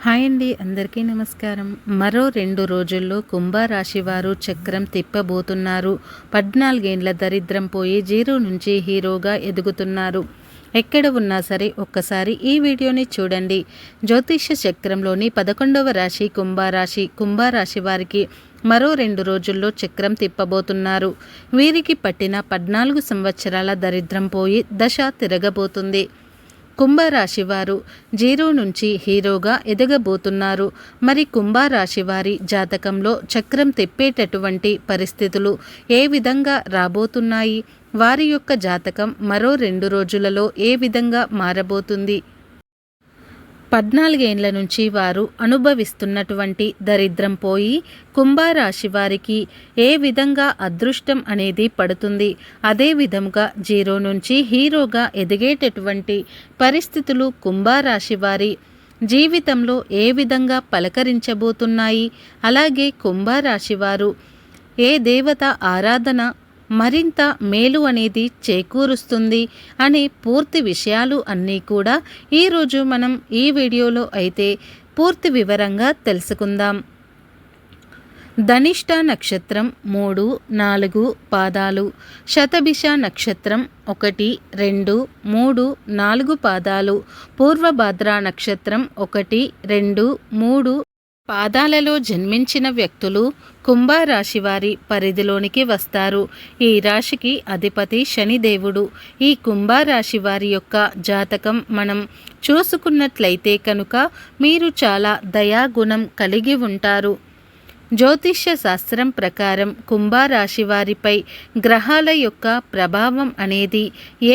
Hi అండి, అందరికీ నమస్కారం. మరో 2 రోజుల్లో కుంభరాశి వారు చక్రం తిప్పబోతున్నారు. 14 ఏండ్ల దరిద్రం పోయి జీరో నుంచి హీరోగా ఎదుగుతున్నారు. ఎక్కడ ఉన్నా సరే ఒక్కసారి ఈ వీడియోని చూడండి. జ్యోతిష్య చక్రంలోని 11వ రాశి కుంభరాశి. కుంభరాశి వారికి మరో 2 రోజుల్లో చక్రం తిప్పబోతున్నారు. వీరికి పట్టిన 14 సంవత్సరాల దరిద్రం పోయి దశ తిరగబోతుంది. కుంభరాశి వారు జీరో నుంచి హీరోగా ఎదగబోతున్నారు. మరి కుంభరాశి వారి జాతకంలో చక్రం తిప్పేటటువంటి పరిస్థితులు ఏ విధంగా రాబోతున్నాయి? వారి యొక్క జాతకం మరో 2 రోజులలో ఏ విధంగా మారబోతుంది? 14 ఏండ్ల నుంచి వారు అనుభవిస్తున్నటువంటి దరిద్రం పోయి కుంభరాశి వారికి ఏ విధంగా అదృష్టం అనేది పడుతుంది? అదే విధంగా జీరో నుంచి హీరోగా ఎదిగేటటువంటి పరిస్థితులు కుంభరాశి వారి జీవితంలో ఏ విధంగా పలకరించబోతున్నాయి? అలాగే కుంభరాశి వారు ఏ దేవత ఆరాధన మరింత మేలు అనేది చేకూరుస్తుంది అనే పూర్తి విషయాలు అన్నీ కూడా ఈరోజు మనం ఈ వీడియోలో అయితే పూర్తి వివరంగా తెలుసుకుందాం. ధనిష్ట నక్షత్రం 3, 4 పాదాలు, శతభిష నక్షత్రం 1, 2, 3, 4 పాదాలు, పూర్వభాద్ర నక్షత్రం 1, 2, 3 పాదాలలో జన్మించిన వ్యక్తులు కుంభరాశి వారి పరిధిలోనికి వస్తారు. ఈ రాశికి అధిపతి శనిదేవుడు. ఈ కుంభరాశి వారి యొక్క జాతకం మనం చూసుకున్నట్లయితే కనుక మీరు చాలా దయాగుణం కలిగి ఉంటారు. జ్యోతిష్య శాస్త్రం ప్రకారం కుంభరాశి వారిపై గ్రహాల యొక్క ప్రభావం అనేది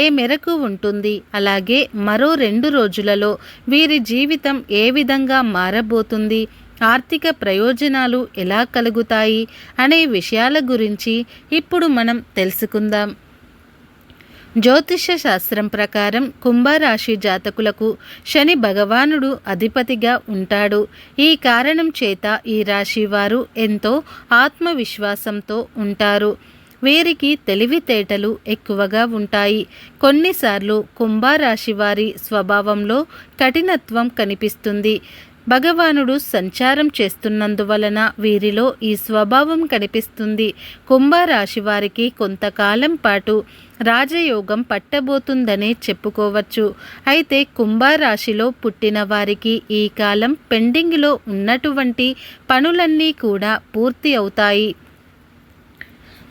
ఏ మేరకు ఉంటుంది, అలాగే మరో 2 రోజులలో వీరి జీవితం ఏ విధంగా మారబోతుంది, ఆర్థిక ప్రయోజనాలు ఎలా కలుగుతాయి అనే విషయాల గురించి ఇప్పుడు మనం తెలుసుకుందాం. జ్యోతిష శాస్త్రం ప్రకారం కుంభరాశి జాతకులకు శని భగవానుడు అధిపతిగా ఉంటాడు. ఈ కారణం చేత ఈ రాశి వారు ఎంతో ఆత్మవిశ్వాసంతో ఉంటారు. వీరికి తెలివితేటలు ఎక్కువగా ఉంటాయి. కొన్నిసార్లు కుంభరాశి వారి స్వభావంలో కఠినత్వం కనిపిస్తుంది. భగవానుడు సంచారం చేస్తున్నందువలన వీరిలో ఈ స్వభావం కనిపిస్తుంది. కుంభరాశి వారికి కొంతకాలం పాటు రాజయోగం పట్టబోతుందనే చెప్పుకోవచ్చు. అయితే కుంభరాశిలో పుట్టిన వారికి ఈ కాలం పెండింగ్లో ఉన్నటువంటి పనులన్నీ కూడా పూర్తి అవుతాయి.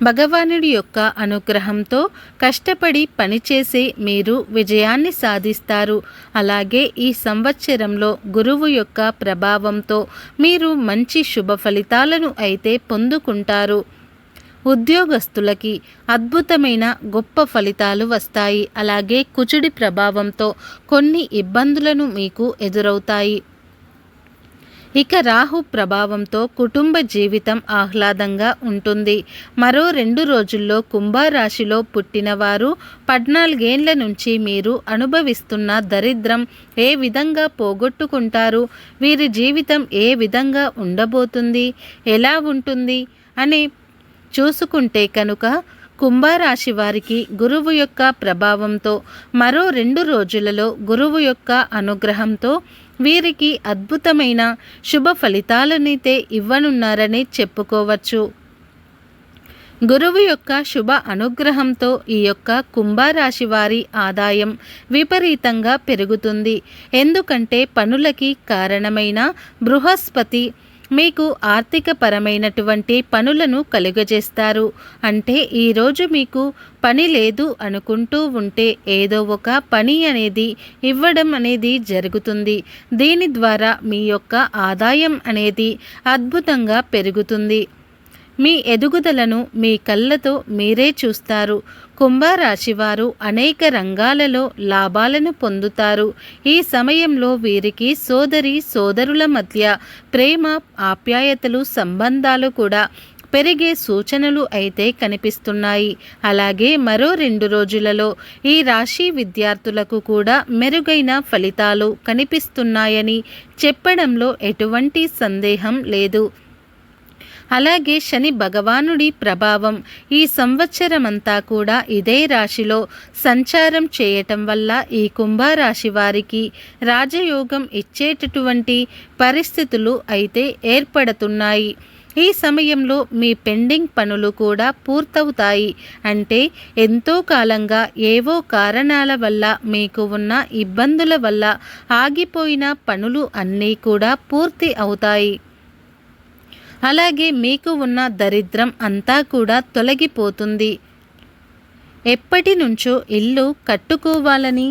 భగవానుడి యొక్క అనుగ్రహంతో కష్టపడి పనిచేసి మీరు విజయాన్ని సాధిస్తారు. అలాగే ఈ సంవత్సరంలో గురువు యొక్క ప్రభావంతో మీరు మంచి శుభ ఫలితాలను అయితే పొందుకుంటారు. ఉద్యోగస్తులకి అద్భుతమైన గొప్ప ఫలితాలు వస్తాయి. అలాగే కుజుడి ప్రభావంతో కొన్ని ఇబ్బందులను మీకు ఎదురవుతాయి. ఇక రాహు ప్రభావంతో కుటుంబ జీవితం ఆహ్లాదంగా ఉంటుంది. మరో 2 రోజుల్లో కుంభరాశిలో పుట్టిన వారు 14 ఏండ్ల నుంచి మీరు అనుభవిస్తున్న దరిద్రం ఏ విధంగా పోగొట్టుకుంటారు, వీరి జీవితం ఏ విధంగా ఉండబోతుంది, ఎలా ఉంటుంది అని చూసుకుంటే కనుక కుంభరాశి వారికి గురువు యొక్క ప్రభావంతో మరో 2 రోజులలో గురువు యొక్క అనుగ్రహంతో వీరికి అద్భుతమైన శుభ ఫలితాలనైతే ఇవ్వనున్నారని చెప్పుకోవచ్చు. గురువు యొక్క శుభ అనుగ్రహంతో ఈ యొక్క కుంభరాశి వారి ఆదాయం విపరీతంగా పెరుగుతుంది. ఎందుకంటే పనులకి కారణమైన బృహస్పతి మీకు ఆర్థిక పరమైనటువంటి పనులను కలుగజేస్తారు. అంటే ఈరోజు మీకు పని లేదు అనుకుంటూ ఉంటే ఏదో ఒక పని అనేది ఇవ్వడం అనేది జరుగుతుంది. దీని ద్వారా మీ యొక్క ఆదాయం అనేది అద్భుతంగా పెరుగుతుంది. మీ ఎదుగుదలను మీ కళ్ళతో మీరే చూస్తారు. కుంభరాశి వారు అనేక రంగాలలో లాభాలను పొందుతారు. ఈ సమయంలో వీరికి సోదరుల మధ్య ప్రేమ, ఆప్యాయతలు, సంబంధాలు కూడా పెరిగే సూచనలు అయితే కనిపిస్తున్నాయి. అలాగే మరో 2 రోజులలో ఈ రాశి విద్యార్థులకు కూడా మెరుగైన ఫలితాలు కనిపిస్తున్నాయని చెప్పడంలో ఎటువంటి సందేహం లేదు. అలాగే శని భగవానుడి ప్రభావం ఈ సంవత్సరమంతా కూడా ఇదే రాశిలో సంచారం చేయటం వల్ల ఈ కుంభరాశి వారికి రాజయోగం ఇచ్చేటటువంటి పరిస్థితులు అయితే ఏర్పడుతున్నాయి. ఈ సమయంలో మీ పెండింగ్ పనులు కూడా పూర్తవుతాయి. అంటే ఎంతో కాలంగా ఏవో కారణాల వల్ల మీకు ఉన్న ఇబ్బందుల వల్ల ఆగిపోయిన పనులు అన్నీ కూడా పూర్తి అవుతాయి. అలాగే మీకు ఉన్న దరిద్రం అంతా కూడా తొలగిపోతుంది. ఎప్పటి నుంచో ఇల్లు కట్టుకోవాలని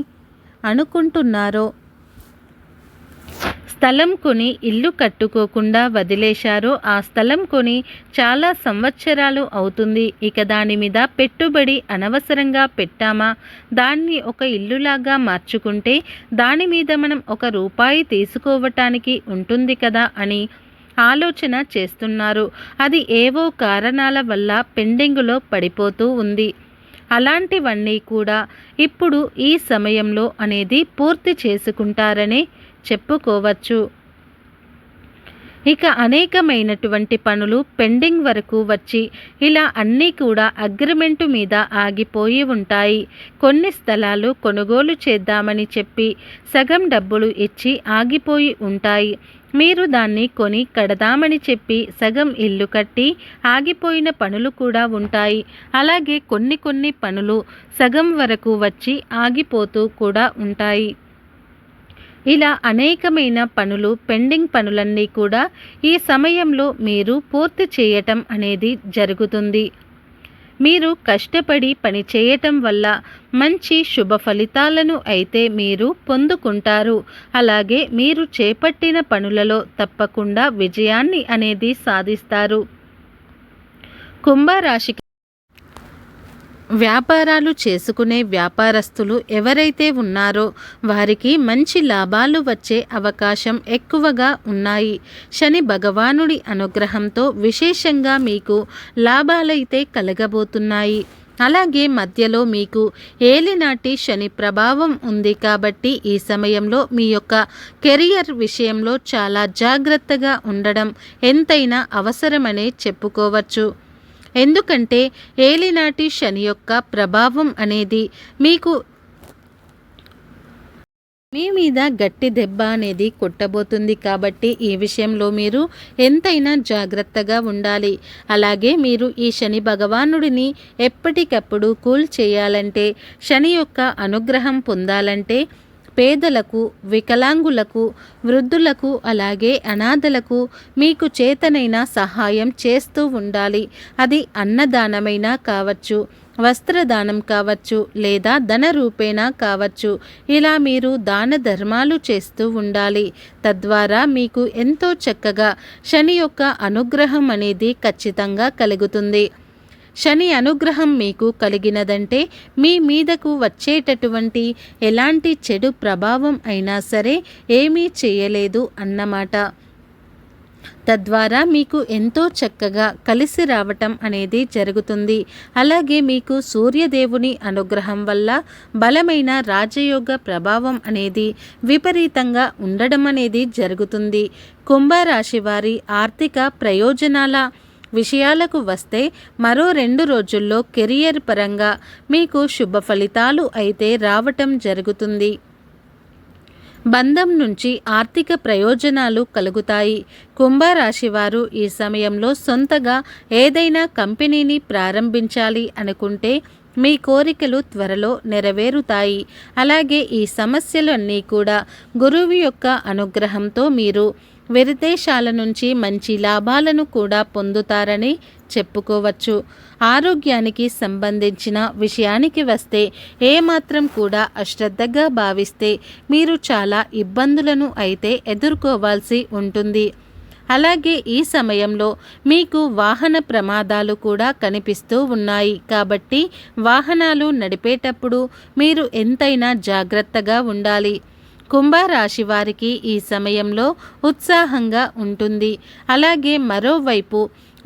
అనుకుంటున్నారో, స్థలం కొని ఇల్లు కట్టుకోకుండా వదిలేశారో ఆ స్థలం కొని చాలా సంవత్సరాలు అవుతుంది. ఇక దాని మీద పెట్టుబడి అనవసరంగా పెట్టామా, దాన్ని ఒక ఇల్లులాగా మార్చుకుంటే దాని మీద మనం ₹1 తీసుకోవటానికి ఉంటుంది కదా అని ఆలోచన చేస్తున్నారు. అది ఏవో కారణాల వల్ల పెండింగులో పడిపోతూ ఉంది. అలాంటివన్నీ కూడా ఇప్పుడు ఈ సమయంలో అనేది పూర్తి చేసుకుంటారని చెప్పుకోవచ్చు. ఇక అనేకమైనటువంటి పనులు పెండింగ్ వరకు వచ్చి ఇలా అన్నీ కూడా అగ్రిమెంటు మీద ఆగిపోయి ఉంటాయి. కొన్ని స్థలాలు కొనుగోలు చేద్దామని చెప్పి సగం డబ్బులు ఇచ్చి ఆగిపోయి ఉంటాయి. మీరు దాన్ని కొని కడదామని చెప్పి సగం ఇల్లు కట్టి ఆగిపోయిన పనులు కూడా ఉంటాయి. అలాగే కొన్ని పనులు సగం వరకు వచ్చి ఆగిపోతూ కూడా ఉంటాయి. ఇలా అనేకమైన పనులు పెండింగ్ పనులన్నీ కూడా ఈ సమయంలో మీరు పూర్తి చేయటం అనేది జరుగుతుంది. మీరు కష్టపడి పని చేయటం వల్ల మంచి శుభ ఫలితాలను అయితే మీరు పొందుకుంటారు. అలాగే మీరు చేపట్టిన పనులలో తప్పకుండా విజయాన్ని అనేది సాధిస్తారు. కుంభరాశికి వ్యాపారాలు చేసుకునే వ్యాపారస్తులు ఎవరైతే ఉన్నారో వారికి మంచి లాభాలు వచ్చే అవకాశం ఎక్కువగా ఉన్నాయి. శని భగవానుడి అనుగ్రహంతో విశేషంగా మీకు లాభాలైతే కలగబోతున్నాయి. అలాగే మధ్యలో మీకు ఏలినాటి శని ప్రభావం ఉంది కాబట్టి ఈ సమయంలో మీ యొక్క కెరియర్ విషయంలో చాలా జాగ్రత్తగా ఉండడం ఎంతైనా అవసరమనే చెప్పుకోవచ్చు. ఎందుకంటే ఏలినాటి శని యొక్క ప్రభావం అనేది మీకు మీ మీద గట్టి దెబ్బ అనేది కొట్టబోతుంది. కాబట్టి ఈ విషయంలో మీరు ఎంతైనా జాగ్రత్తగా ఉండాలి. అలాగే మీరు ఈ శని భగవానుడిని ఎప్పటికప్పుడు కూల్ చేయాలంటే, శని యొక్క అనుగ్రహం పొందాలంటే పేదలకు, వికలాంగులకు, వృద్ధులకు, అలాగే అనాథలకు మీకు చేతనైన సహాయం చేస్తూ ఉండాలి. అది అన్నదానమైనా కావచ్చు, వస్త్రదానం కావచ్చు, లేదా ధన రూపేణా కావచ్చు. ఇలా మీరు దాన ధర్మాలు చేస్తూ ఉండాలి. తద్వారా మీకు ఎంతో చక్కగా శని యొక్క అనుగ్రహం అనేది ఖచ్చితంగా కలుగుతుంది. శని అనుగ్రహం మీకు కలిగినదంటే మీ మీదకు వచ్చేటటువంటి ఎలాంటి చెడు ప్రభావం అయినా సరే ఏమీ చేయలేదు అన్నమాట. తద్వారా మీకు ఎంతో చక్కగా కలిసి రావటం అనేది జరుగుతుంది. అలాగే మీకు సూర్యదేవుని అనుగ్రహం వల్ల బలమైన రాజయోగ ప్రభావం అనేది విపరీతంగా ఉండడం అనేది జరుగుతుంది. కుంభరాశి వారి ఆర్థిక ప్రయోజనాల విషయాలకు వస్తే మరో 2 రోజుల్లో కెరియర్ పరంగా మీకు శుభ ఫలితాలు అయితే రావటం జరుగుతుంది. బంధం నుంచి ఆర్థిక ప్రయోజనాలు కలుగుతాయి. కుంభరాశి వారు ఈ సమయంలో సొంతగా ఏదైనా కంపెనీని ప్రారంభించాలి అనుకుంటే మీ కోరికలు త్వరలో నెరవేరుతాయి. అలాగే ఈ సమస్యలన్నీ కూడా గురువు యొక్క అనుగ్రహంతో మీరు విదేశాల నుంచి మంచి లాభాలను కూడా పొందుతారని చెప్పుకోవచ్చు. ఆరోగ్యానికి సంబంధించిన విషయానికి వస్తే ఏమాత్రం కూడా అశ్రద్ధగా భావిస్తే మీరు చాలా ఇబ్బందులను అయితే ఎదుర్కోవాల్సి ఉంటుంది. అలాగే ఈ సమయంలో మీకు వాహన ప్రమాదాలు కూడా కనిపిస్తూ ఉన్నాయి. కాబట్టి వాహనాలు నడిపేటప్పుడు మీరు ఎంతైనా జాగ్రత్తగా ఉండాలి. కుంభరాశి వారికి ఈ సమయంలో ఉత్సాహంగా ఉంటుంది. అలాగే మరోవైపు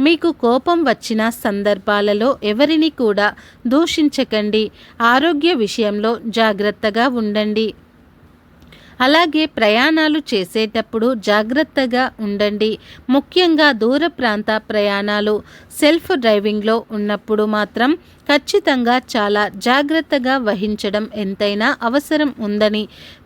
మీకు కోపం వచ్చిన సందర్భాలలో ఎవరిని కూడా దూషించకండి. ఆరోగ్య విషయంలో జాగ్రత్తగా ఉండండి. అలాగే ప్రయాణాలు చేసేటప్పుడు జాగ్రత్తగా ఉండండి. ముఖ్యంగా దూర ప్రాంత ప్రయాణాలు సెల్ఫ్ డ్రైవింగ్లో ఉన్నప్పుడు మాత్రం ఖచ్చితంగా చాలా జాగ్రత్తగా వహించడం ఎంతైనా అవసరం ఉందని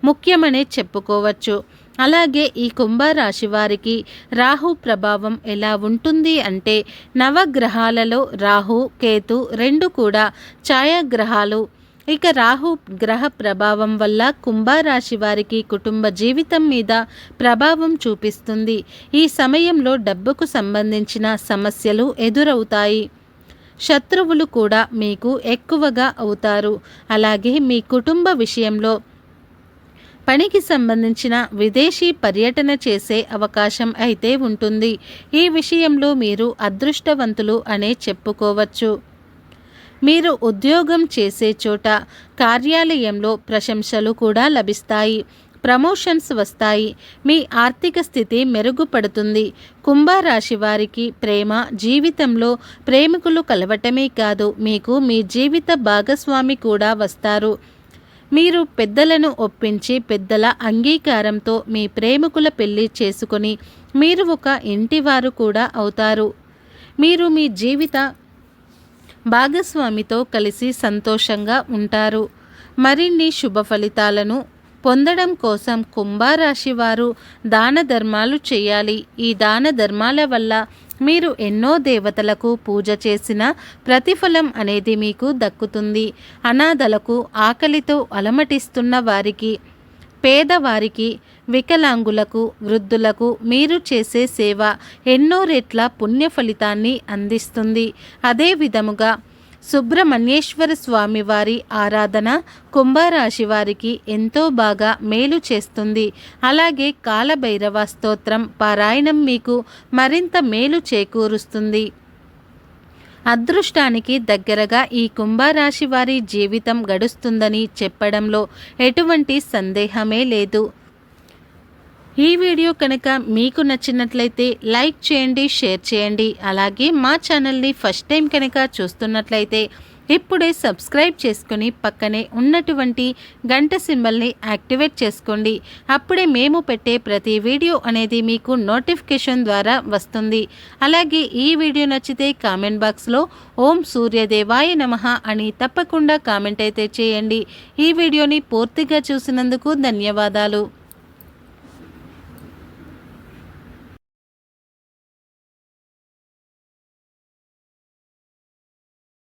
ముఖ్యమనే చెప్పుకోవచ్చు. అలాగే ఈ కుంభరాశి వారికి రాహు ప్రభావం ఎలా ఉంటుంది అంటే నవగ్రహాలలో రాహు కేతు రెండు కూడా ఛాయాగ్రహాలు. ఇక రాహు గ్రహ ప్రభావం వల్ల కుంభరాశి వారికి కుటుంబ జీవితం మీద ప్రభావం చూపిస్తుంది. ఈ సమయంలో డబ్బుకు సంబంధించిన సమస్యలు ఎదురవుతాయి. శత్రువులు కూడా మీకు ఎక్కువగా అవుతారు. అలాగే మీ కుటుంబ విషయంలో పనికి సంబంధించిన విదేశీ పర్యటన చేసే అవకాశం అయితే ఉంటుంది. ఈ విషయంలో మీరు అదృష్టవంతులు అనే చెప్పుకోవచ్చు. మీరు ఉద్యోగం చేసే చోట కార్యాలయంలో ప్రశంసలు కూడా లభిస్తాయి. ప్రమోషన్స్ వస్తాయి. మీ ఆర్థిక స్థితి మెరుగుపడుతుంది. కుంభరాశి వారికి ప్రేమ జీవితంలో ప్రేమికులు కలవటమే కాదు, మీకు మీ జీవిత భాగస్వామి కూడా వస్తారు. మీరు పెద్దలను ఒప్పించి పెద్దల అంగీకారంతో మీ ప్రేమికుల పెళ్లి చేసుకొని మీరు ఒక ఇంటివారు కూడా అవుతారు. మీరు మీ జీవిత భాగస్వామితో కలిసి సంతోషంగా ఉంటారు. మరిన్ని శుభ ఫలితాలను పొందడం కోసం కుంభరాశి వారు దాన ధర్మాలు చేయాలి. ఈ దాన ధర్మాల వల్ల మీరు ఎన్నో దేవతలకు పూజ చేసిన ప్రతిఫలం అనేది మీకు దక్కుతుంది. అనాథలకు, ఆకలితో అలమటిస్తున్న వారికి, పేదవారికి, వికలాంగులకు, వృద్ధులకు మీరు చేసే సేవ ఎన్నో రెట్ల పుణ్య ఫలితాన్ని అందిస్తుంది. అదే విధముగా సుబ్రహ్మణ్యేశ్వర స్వామి వారి ఆరాధన కుంభరాశి వారికి ఎంతో బాగా మేలు చేస్తుంది. అలాగే కాలభైరవ స్తోత్రం పారాయణం మీకు మరింత మేలు చేకూరుస్తుంది. అదృష్టానికి దగ్గరగా ఈ కుంభరాశి వారి జీవితం గడుస్తుందని చెప్పడంలో ఎటువంటి సందేహమే లేదు. ఈ వీడియో కనుక మీకు నచ్చినట్లయితే లైక్ చేయండి, షేర్ చేయండి. అలాగే మా ఛానల్ని ఫస్ట్ టైం కనుక చూస్తున్నట్లయితే ఇప్పుడే సబ్స్క్రైబ్ చేసుకుని పక్కనే ఉన్నటువంటి గంట సింబల్ని యాక్టివేట్ చేసుకోండి. అప్పుడే మేము పెట్టే ప్రతి వీడియో అనేది మీకు నోటిఫికేషన్ ద్వారా వస్తుంది. అలాగే ఈ వీడియో నచ్చితే కామెంట్ బాక్స్లో ఓం సూర్యదేవాయ నమః అని తప్పకుండా కామెంట్ అయితే చేయండి. ఈ వీడియోని పూర్తిగా చూసినందుకు ధన్యవాదాలు.